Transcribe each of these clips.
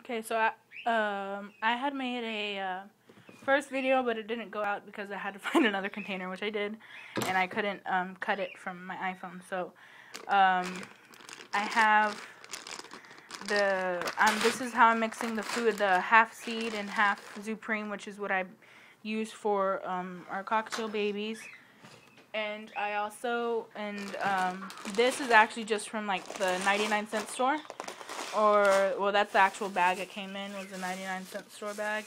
Okay, so I had made a first video, but it didn't go out because I had to find another container, which I did, and I couldn't cut it from my iPhone. So I have this is how I'm mixing the food, the half seed and half Zupreme, which is what I use for our cocktail babies. And I also, this is actually just from like the 99-cent store. Well, that's the actual bag it came in, was a 99-cent store bag.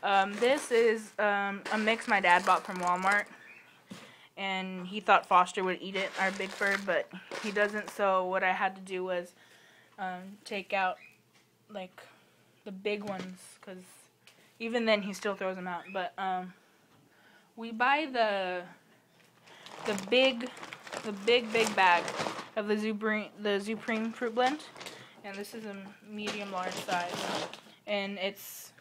And this is a mix my dad bought from Walmart. And he thought Foster would eat it, our big bird, but he doesn't. So what I had to do was take out like the big ones, because even then he still throws them out. But we buy the big bag of the Zupreme fruit blend, and this is a medium large size, and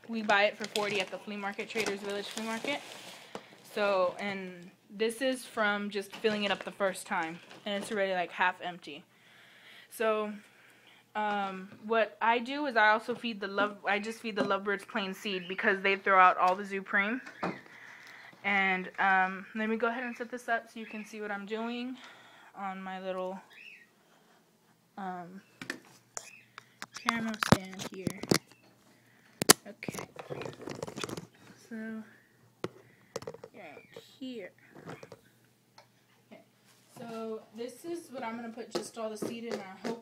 we buy it for $40 at the flea market, Trader's Village flea market. So, and this is from just filling it up the first time, and it's already like half empty. So what I do is I also feed I just feed the lovebirds plain seed, because they throw out all the Zupreme. And let me go ahead and set this up so you can see what I'm doing on my little camera stand here. Okay, so right here. Okay, so this is what I'm gonna put just all the seed in. I'm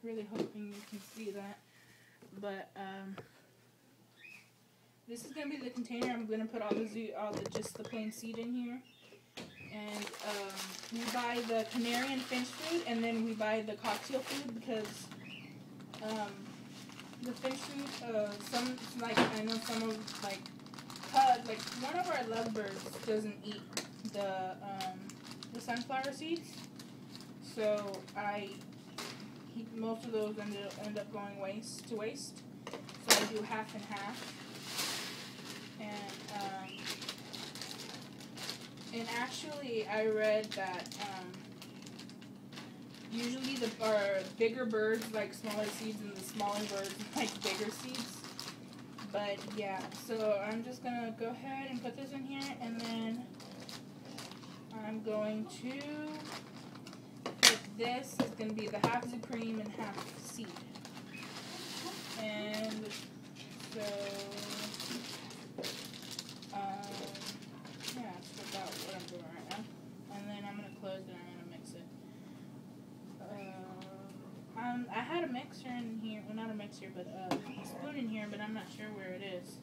really hoping you can see that. But this is gonna be the container. I'm gonna put just the plain seed in here. And we buy the canary and finch food, and then we buy the cocktail food, because the finch food, I know some of, like one of our lovebirds doesn't eat the sunflower seeds, so most of those end up going to waste. So I do half and half. And actually, I read that usually our bigger birds like smaller seeds, and the smaller birds like bigger seeds. But yeah, so I'm just gonna go ahead and put this in here, and then I'm going to put this. Is gonna be the half Zupreme and half seed. And so yeah, that's about what I'm doing right now. And then I'm going to close it and I'm going to mix it. I had a mixer in here, well, not a mixer, but a spoon in here, but I'm not sure where it is.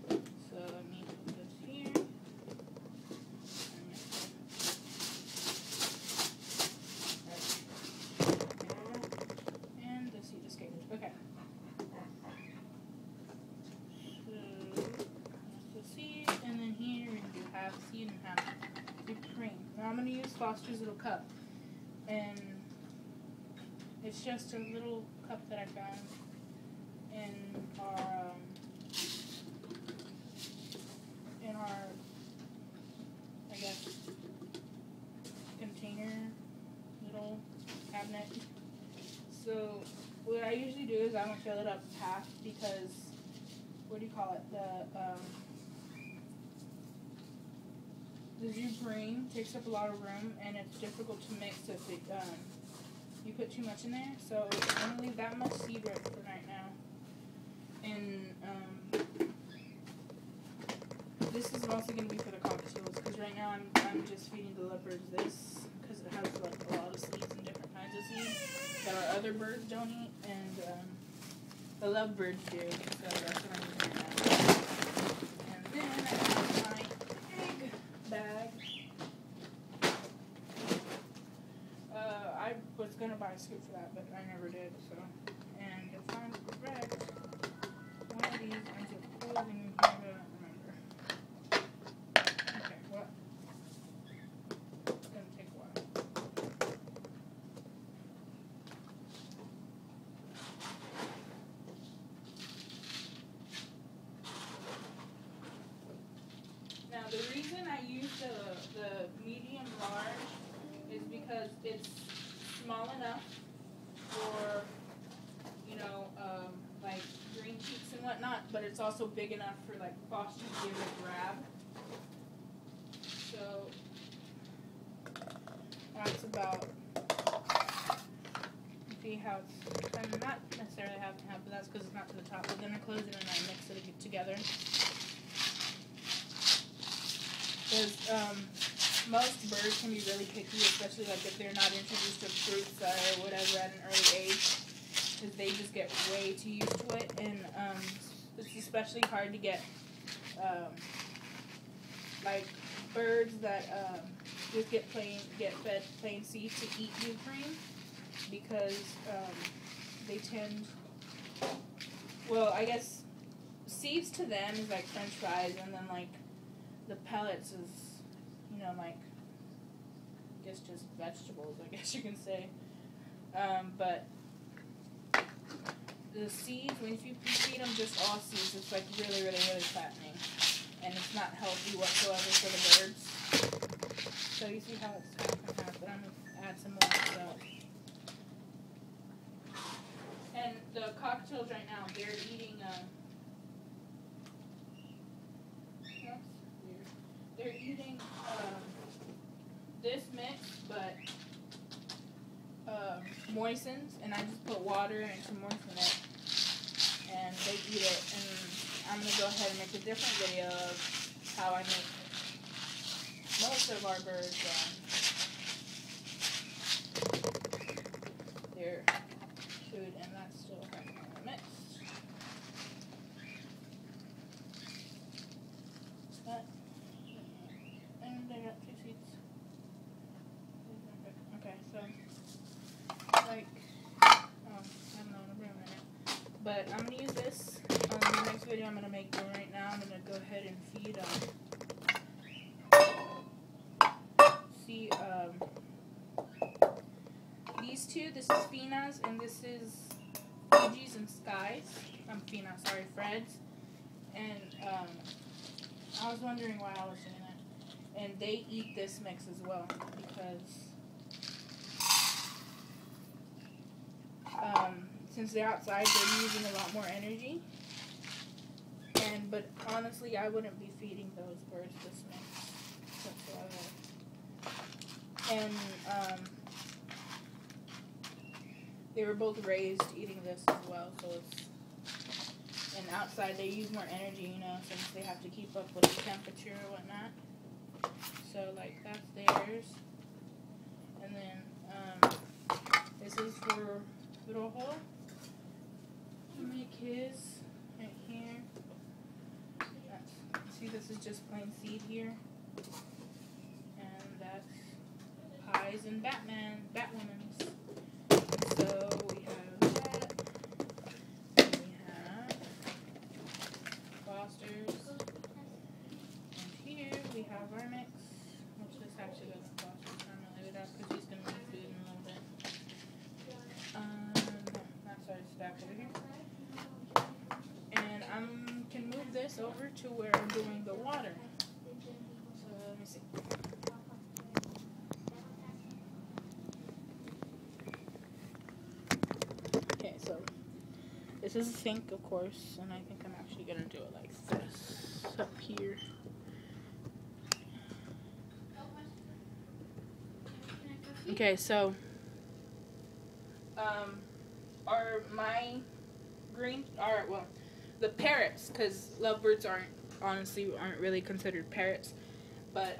So let me put this here. And the seed escaped. Okay. Half seed and half Zupreme. Now I'm going to use Foster's little cup, and it's just a little cup that I found in our I guess container little cabinet. So what I usually do is I don't fill it up half, because the Zupreme takes up a lot of room, and it's difficult to mix if you put too much in there. So I'm going to leave that much seed right for right now. And this is also going to be for the cocktails, because right now I'm just feeding the lovebirds this, because it has like a lot of seeds and different kinds of seeds that our other birds don't eat, and the lovebirds do. So that's what I'm doing now. And then I have my egg bag. I was gonna buy a scoop for that, but I never did. So, and if I'm correct, one of these ends up closing in here, but I don't remember. Okay, what? It's gonna take a while. Now the reason I use the medium large is because it's small enough for, whatnot, but it's also big enough for like Foster to give a grab. So that's about, see how it's, I'm not necessarily half and half, but that's because it's not to the top. But then I close it and I mix it together. Because most birds can be really picky, especially like if they're not introduced to fruits or whatever at an early age, because they just get way too used to it. And it's especially hard to get like birds that just get fed plain seeds to eat new cream, because they tend, well, I guess seeds to them is like French fries, and then like the pellets is, you know, like, I guess just vegetables, I guess you can say. But the seeds, when you feed them just all seeds, it's like really, really, really fattening, and it's not healthy whatsoever for the birds. So you see how it's half and half, but I'm gonna add some more. So. And the cocktails right now, they're eating. They're eating this mix, but moistens, and I just put water and to moisten it, and they eat it. And I'm gonna go ahead and make a different video of how I make most of our birds their food, and that's still right in the mix. But, and I got 2 seeds. Okay, so like, I don't know, in a minute. But I'm gonna use this on the next video I'm gonna make. But right now I'm gonna go ahead and feed these two. This is Fina's and this is Fiji's and Sky's. Fred's. And I was wondering why I was doing that. And they eat this mix as well, because since they're outside, they're using a lot more energy. But honestly, I wouldn't be feeding those birds this mix whatsoever. And they were both raised eating this as well, so it's, and outside they use more energy, you know, since they have to keep up with the temperature or whatnot. So like that's theirs. And then this is for little hole to make his right here. See, this is just plain seed here. And that's Pies and Batwoman's. So we have that. And we have Foster's. And here we have our mix, which this actually doesn't Foster's. I'm gonna leave it out because he's gonna need food in a little bit. That's our stack over here. And I can move this over to where I'm doing the water. So let me see. Okay, so this is a sink, of course, and I think I'm actually gonna do it like this up here. Okay, so the parrots, because lovebirds aren't really considered parrots, but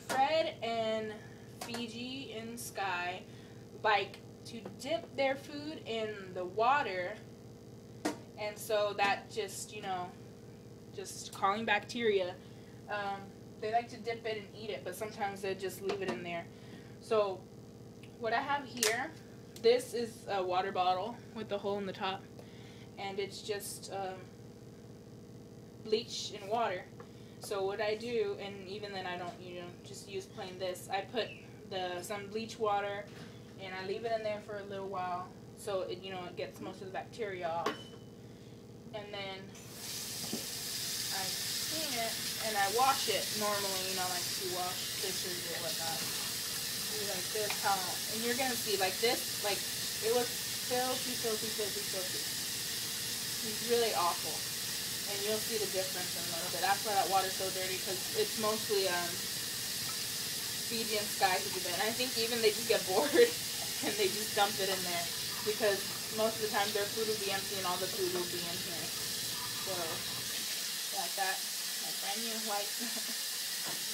Fred and Fiji and Sky like to dip their food in the water, and so that just, you know, just calling bacteria, they like to dip it and eat it, but sometimes they just leave it in there. So what I have here, this is a water bottle with the hole in the top, and it's just bleach and water. So what I do, and even then I don't, you know, just use plain this, I put some bleach water and I leave it in there for a little while so it, you know, it gets most of the bacteria off. And then I clean it and I wash it normally, you know, like you wash dishes or whatnot. Do like this, and you're gonna see like this, like it was filthy. It's really awful. And you'll see the difference in a little bit. That's why that water's so dirty, because it's mostly Fiji and Sky who do that. And I think even they just get bored and they just dump it in there, because most of the time their food will be empty and all the food will be in here. So, like that. My brand new white.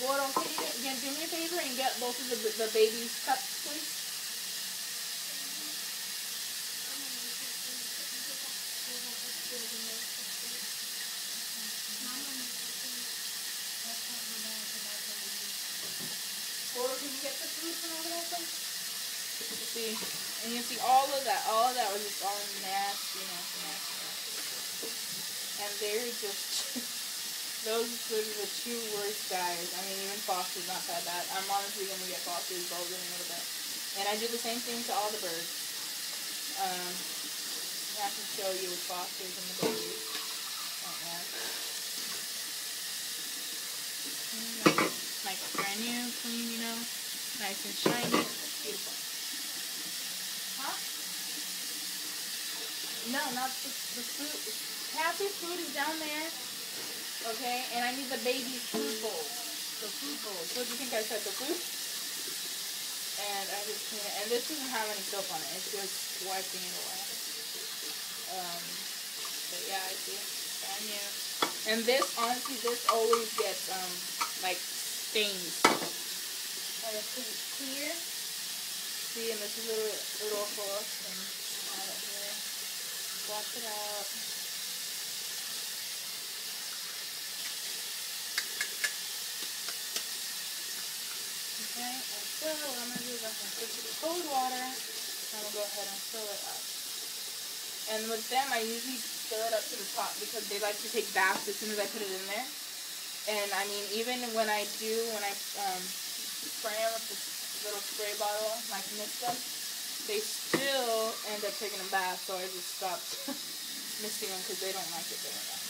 Goro, can you do me a favor and get both of the babies' cups, please? Goro, can you get the food from over there, please? See, and you see all of that was just all nasty. And they're just, those are the two worst guys. I mean, even Foster's not that bad. I'm honestly going to get Foster's bulbs in a little bit. And I do the same thing to all the birds. I can show you with Foster's and the babies. Like brand new, clean, you know, nice and shiny, beautiful. Huh? No, not the food. Cassie's food is down there, okay? And I need the baby's food bowl. The food bowl. What do you think I said? The food? And I just clean it. And this doesn't have any soap on it. It's just wiping it away. But yeah, I see. Brand new. And this, honestly, this always gets, like, stains. Like, it's clear. See, and this is a little hook. And add it here. Wash it out. Okay, and so what I'm going to do is I'm going to put it in cold water. I'm going to go ahead and fill it up. And with them, I usually fill it up to the top because they like to take baths as soon as I put it in there. And I mean, even when I spray them with this little spray bottle, like mix them, they still end up taking a bath. So I just stopped mixing them because they don't like it very much.